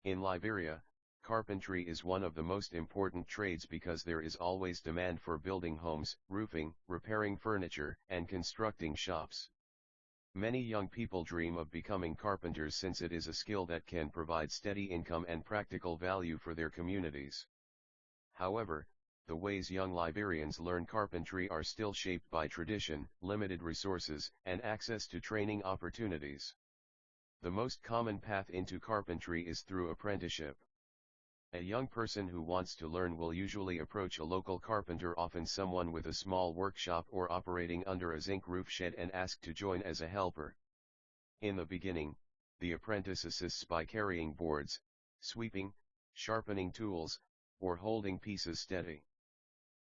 In Liberia, carpentry is one of the most important trades because there is always demand for building homes, roofing, repairing furniture, and constructing shops. Many young people dream of becoming carpenters since it is a skill that can provide steady income and practical value for their communities. However, the ways young Liberians learn carpentry are still shaped by tradition, limited resources, and access to training opportunities. The most common path into carpentry is through apprenticeship. A young person who wants to learn will usually approach a local carpenter, often someone with a small workshop or operating under a zinc roof shed, and ask to join as a helper. In the beginning, the apprentice assists by carrying boards, sweeping, sharpening tools, or holding pieces steady.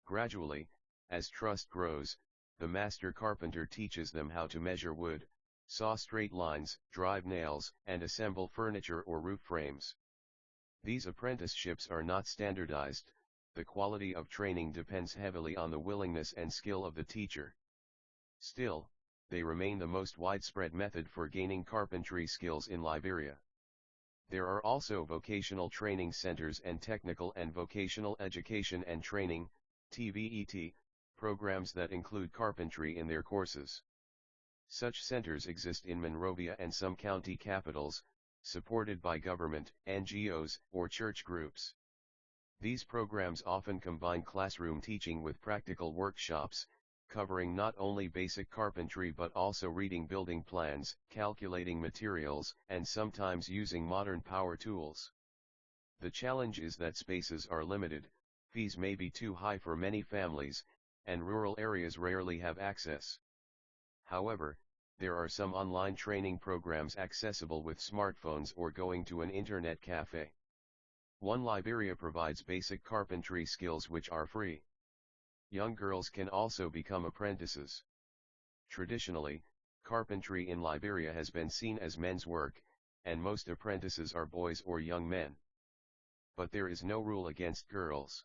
Gradually, as trust grows, the master carpenter teaches them how to measure wood, saw straight lines, drive nails, and assemble furniture or roof frames. These apprenticeships are not standardized. The quality of training depends heavily on the willingness and skill of the teacher. Still, they remain the most widespread method for gaining carpentry skills in Liberia. There are also vocational training centers and technical and vocational education and training (TVET) programs that include carpentry in their courses. Such centers exist in Monrovia and some county capitals, supported by government, NGOs, or church groups. These programs often combine classroom teaching with practical workshops, covering not only basic carpentry but also reading building plans, calculating materials, and sometimes using modern power tools. The challenge is that spaces are limited, fees may be too high for many families, and rural areas rarely have access. However, there are some online training programs accessible with smartphones or going to an internet cafe. One Liberia provides basic carpentry skills which are free. Young girls can also become apprentices. Traditionally, carpentry in Liberia has been seen as men's work, and most apprentices are boys or young men. But there is no rule against girls.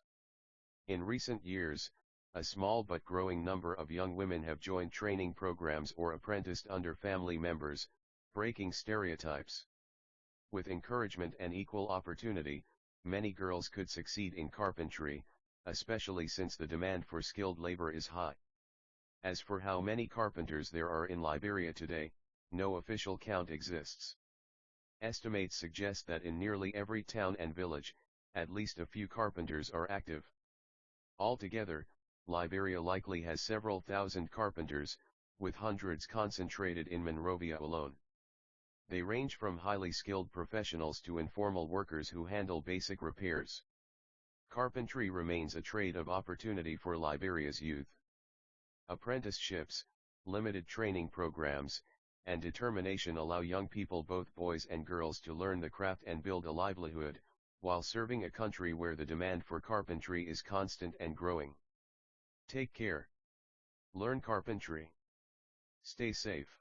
In recent years, a small but growing number of young women have joined training programs or apprenticed under family members, breaking stereotypes. With encouragement and equal opportunity, many girls could succeed in carpentry, especially since the demand for skilled labor is high. As for how many carpenters there are in Liberia today, no official count exists. Estimates suggest that in nearly every town and village, at least a few carpenters are active. Altogether, Liberia likely has several thousand carpenters, with hundreds concentrated in Monrovia alone. They range from highly skilled professionals to informal workers who handle basic repairs. Carpentry remains a trade of opportunity for Liberia's youth. Apprenticeships, limited training programs, and determination allow young people, both boys and girls, to learn the craft and build a livelihood, while serving a country where the demand for carpentry is constant and growing. Take care. Learn carpentry. Stay safe.